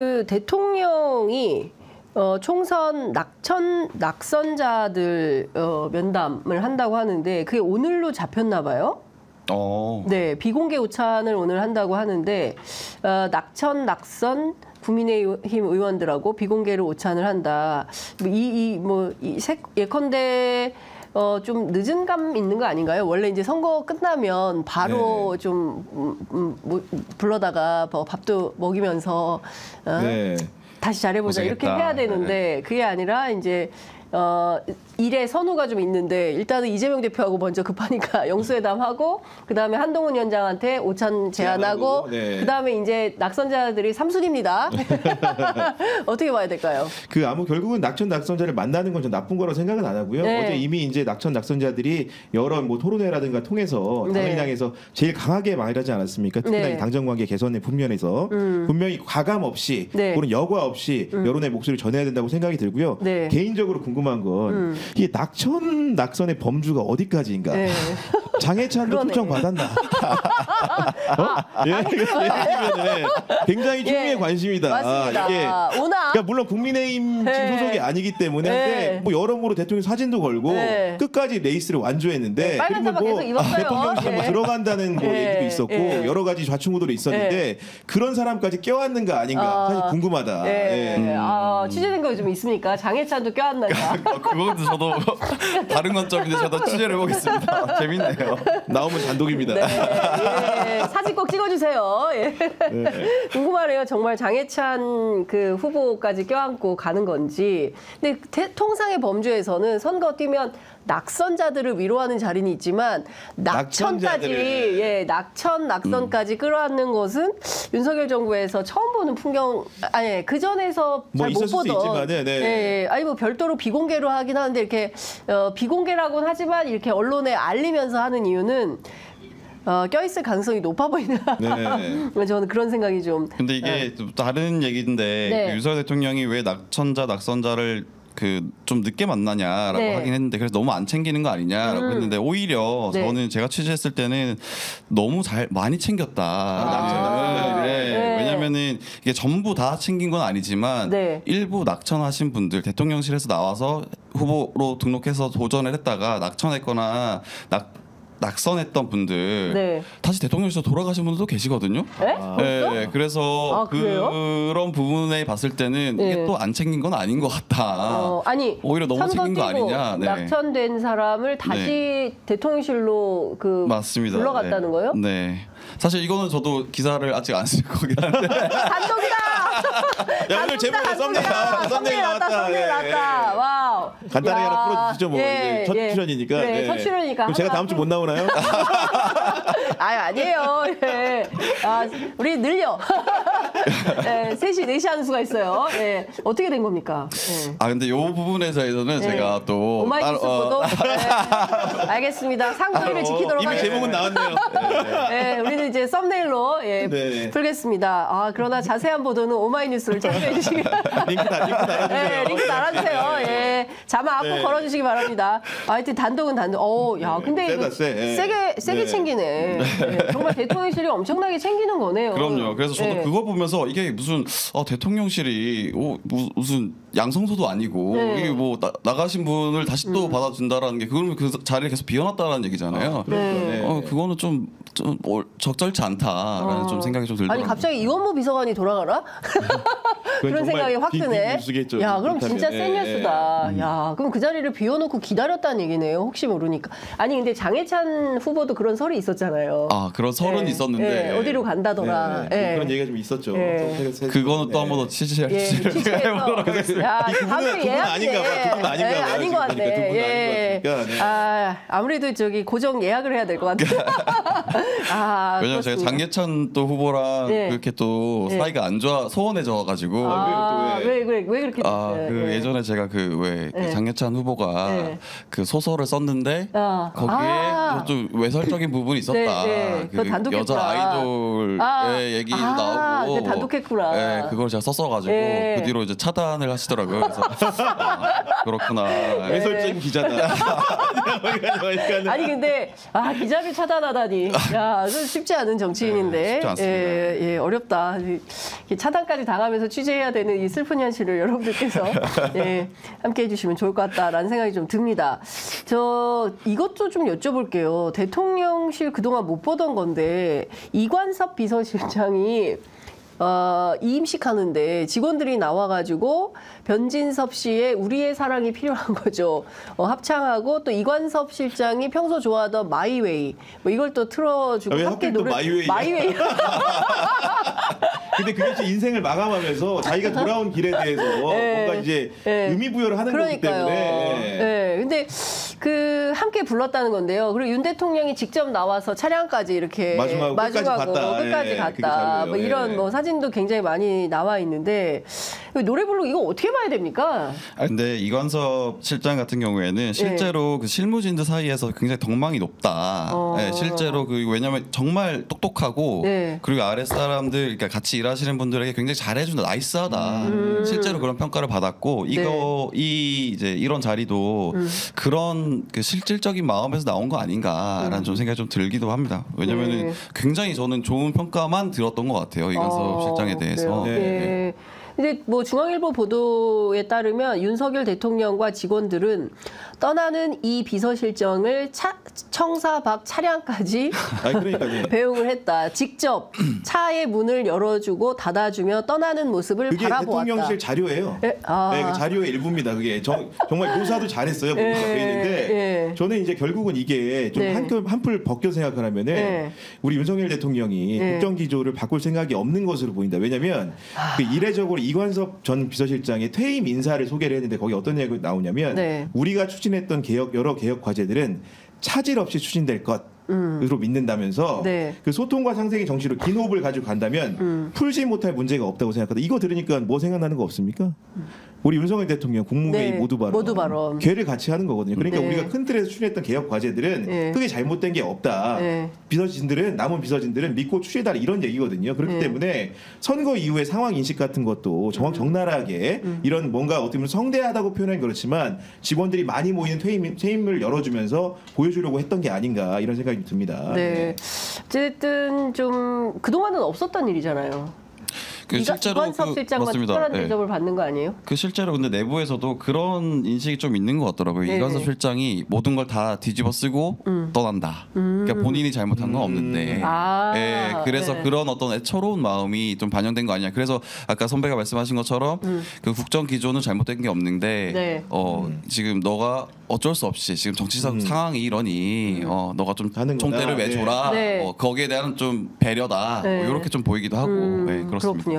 그 대통령이 총선 낙선자들 면담을 한다고 하는데 그게 오늘로 잡혔나 봐요. 네, 비공개 오찬을 오늘 한다고 하는데 낙선 국민의힘 의원들하고 비공개로 오찬을 한다. 예컨대 좀 늦은 감 있는 거 아닌가요? 원래 이제 선거 끝나면 바로 네. 불러다가 밥도 먹이면서 다시 잘해보자 이렇게 해야 되는데 그게 아니라 이제 일의 선호가 좀 있는데 일단은 이재명 대표하고 먼저 급하니까 영수회담하고 그다음에 한동훈 위원장한테 오찬 제안하고 그다음에 이제 낙선자들이 삼순입니다. 어떻게 봐야 될까요? 결국은 낙선자를 만나는 건 좀 나쁜 거라고 생각은 안 하고요. 어제 이미 이제 낙선자들이 여러 여론회라든가 통해서 당을 향해서 제일 강하게 말하지 않았습니까? 특히나 당정 관계 개선의 분면에서 분명히 과감 없이 또는 여과 없이 여론의 목소리를 전해야 된다고 생각이 들고요. 개인적으로 궁금한 건 이게 낙선의 범주가 어디까지인가? 장해찬도 초청 받았나? 굉장히 총리의 관심이다. 맞습니다. 그러니까 물론 국민의힘 소속이 아니기 때문에 여러모로 대통령 사진도 걸고 끝까지 레이스를 완주했는데 그리고 대통령실 들어간다는 얘기도 있었고 여러 가지 좌충우돌이 있었는데 그런 사람까지 껴안는가 아닌가 사실 궁금하다. 취재된 거 좀 있습니까? 장해찬도 껴안는가? 그것도 저도 다른 관점인데 저도 취재를 해보겠습니다. 재밌네요. 나오면 단독입니다. 사진 꼭 찍어주세요. 궁금하네요. 정말 장해찬 그 후보까지 껴안고 가는 건지. 근데 통상의 범주에서는 선거 뛰면 낙선자들을 위로하는 자리는 있지만 낙선까지 끌어안는 것은 윤석열 정부에서 처음 보는 풍경. 그 전에서 잘 못 보던. 별도로 비공개로 하긴 하는데 이렇게 비공개라고는 하지만 이렇게 언론에 알리면서 하는 이유는 껴있을 가능성이 높아 보이는. 저는 그런 생각이 좀. 근데 이게 다른 얘기인데 윤석열 대통령이 왜 낙선자를 좀 늦게 만나냐라고 하긴 했는데 그래서 너무 안 챙기는 거 아니냐라고 했는데 오히려 저는 제가 취재했을 때는 너무 많이 챙겼다. 왜냐면은 이게 전부 다 챙긴 건 아니지만 일부 낙천하신 분들 대통령실에서 나와서 후보로 등록해서 도전을 했다가 낙천했거나 낙선했던 분들 다시 대통령실로 돌아가신 분들도 계시거든요. 그래서 그런 부분에 봤을 때는 이게 또 안 챙긴 건 아닌 것 같다. 오히려 너무 챙긴 거 아니냐. 낙천된 사람을 다시 대통령실로 맞습니다. 불러갔다는 거예요? 네. 사실 이거는 저도 기사를 아직 안 쓸 거긴 한데. 단독이다. 야, 오늘 제목에 썸네일 나왔다. 와우. 간단하게 하나 풀어주시죠. 첫 출연이니까. 첫 출연이니까. 그럼 제가 다음 주 못 나오나요? 아니에요. 우리 늘려. 3시, 4시 하는 수가 있어요. 어떻게 된 겁니까? 근데 이 부분에 대해서는 제가 또 오마이뉴스 보도. 알겠습니다. 상도리를 지키도록 하겠습니다. 이미 제목은 나왔네요. 우리는 이제 썸네일로 풀겠습니다. 그러나 자세한 보도는 오마이뉴스를 참조해 주시기 바랍니다. 링크 달아주세요. 자막 꼭 걸어주시기 바랍니다. 하여튼 단독은 단독. 근데 이거 세게 챙기네. 정말 대통령실이 엄청나게 챙기는 거네요. 그럼요. 그래서 저도 그거 보면서 이게 무슨 대통령실이 무슨 양성소도 아니고 이게 나가신 분을 다시 또 받아준다라는 게 그러면 그 자리에 계속 비워놨다라는 얘기잖아요. 그거는 좀 적절치 않다라는 좀 생각이 좀 들더라고요. 갑자기 이원모 비서관이 돌아가나? 그런 생각이 확 드네. 그럼 진짜 센 뉴스다. 그럼 그 자리를 비워놓고 기다렸다는 얘기네요. 혹시 모르니까. 근데 장해찬 후보도 그그런 설이 있었잖아요. 그런 설은 있었는데 어디로 간다더라. 그런 얘기가 좀 있었죠. 그거는 또 한 번 더 취재해보도록 하겠습니다. 그분은 아닌가 봐. 아닌 것 같네. 아무래도 고정 예약을 해야 될 것 같아요. 왜냐면 제가 장해찬 또 후보랑 그렇게 또 사이가 안 좋아 소원해져가지고 왜? 왜 그렇게 됐어요? 그 예전에 제가 그 장해찬 후보가 그 소설을 썼는데 거기에 좀 외설적인 부분이 있었다. 그거 그 단독했구나. 여자 아이돌의 얘기도 나오고. 그거 단독했구나. 네, 그걸 제가 썼어가지고 그 뒤로 이제 차단을 하시더라고요. 그래서 그렇구나. 외설적인 기자다. 아니 근데 기자를 차단하다니, 야, 쉽지 않은 정치인인데, 쉽지 않습니다. 어렵다. 차단까지 당하면서 취재해야 되는 이 슬픈 현실을 여러분들께서 함께 해주시면 좋을 것 같다라는 생각이 좀 듭니다. 저 이것도 좀 여쭤볼게요. 대통령실 그동안 못 보던 건데 이관섭 비서실장이 이임식 하는데 직원들이 나와가지고 변진섭 씨의 우리의 사랑이 필요한 거죠. 합창하고 또 이관섭 실장이 평소 좋아하던 마이웨이 뭐 이걸 또 틀어주고 함께 노래. 마이웨이. 근데 그게 제 인생을 마감하면서 자기가 돌아온 길에 대해서 뭔가 이제 의미 부여를 하는 거기 때문에. 근데 그 함께 불렀다는 건데요. 그리고 윤 대통령이 직접 나와서 차량까지 이렇게 마중하고 끝까지 갔다. 뭐 이런 뭐 사진도 굉장히 많이 나와 있는데 노래 부르고 이거 어떻게 봐야 됩니까? 근데 이관섭 실장 같은 경우에는 실제로 그 실무진들 사이에서 굉장히 덕망이 높다. 실제로 왜냐하면 정말 똑똑하고 그리고 아랫 사람들 그러니까 같이 일하시는 분들에게 굉장히 잘해준다, 나이스하다. 실제로 그런 평가를 받았고 이제 이런 자리도 그런 그 실질적인 마음에서 나온 거 아닌가라는 좀 생각이 좀 들기도 합니다. 왜냐면은 굉장히 저는 좋은 평가만 들었던 것 같아요. 이관섭 실장에 대해서. 근데 뭐 중앙일보 보도에 따르면 윤석열 대통령과 직원들은 떠나는 이 비서실장을 청사 밖 차량까지 배웅을 했다. 직접 차의 문을 열어주고 닫아주며 떠나는 모습을 바라보았다. 그게 대통령실 자료예요. 그 자료의 일부입니다. 그게 정말 묘사도 잘했어요. 있는데 저는 이제 결국은 이게 좀 한풀 벗겨 생각을 하면은 우리 윤석열 대통령이 국정기조를 바꿀 생각이 없는 것으로 보인다. 왜냐하면 그 이례적으로 이관섭 전 비서실장의 퇴임 인사를 소개를 했는데 거기 어떤 얘기가 나오냐면 우리가 추진했던 여러 개혁 과제들은 차질 없이 추진될 것으로 믿는다면서 그 소통과 상생의 정신으로 긴 호흡을 가지고 간다면 풀지 못할 문제가 없다고 생각하다. 이거 들으니까 뭐 생각나는 거 없습니까? 우리 윤석열 대통령 국무회의 모두 발언 걔를 같이 하는 거거든요. 그러니까 우리가 큰 틀에서 추진했던 개혁 과제들은 크게 잘못된 게 없다. 남은 비서진들은 믿고 추진해달라 이런 얘기거든요. 그렇기 때문에 선거 이후의 상황 인식 같은 것도 적나라하게 이런 뭔가 어떻게 보면 성대하다고 표현하기 그렇지만 직원들이 많이 모이는 퇴임을 열어주면서 보여주려고 했던 게 아닌가 이런 생각이 듭니다. 어쨌든 좀 그동안은 없었던 일이잖아요. 실제로 이관섭 실장만 특별한 대접을 받는 거 아니에요? 그 실제로 근데 내부에서도 그런 인식이 좀 있는 것 같더라고요. 이관섭 실장이 모든 걸 다 뒤집어 쓰고 떠난다. 그러니까 본인이 잘못한 건 없는데. 그래서 그런 어떤 애처로운 마음이 좀 반영된 거 아니냐. 그래서 아까 선배가 말씀하신 것처럼 그 국정 기조는 잘못된 게 없는데 지금 너가 어쩔 수 없이 지금 정치적 상황이 이러니 너가 좀 총대를 매줘라. 거기에 대한 좀 배려다. 이렇게 좀 보이기도 하고 그렇습니다. 그렇군요.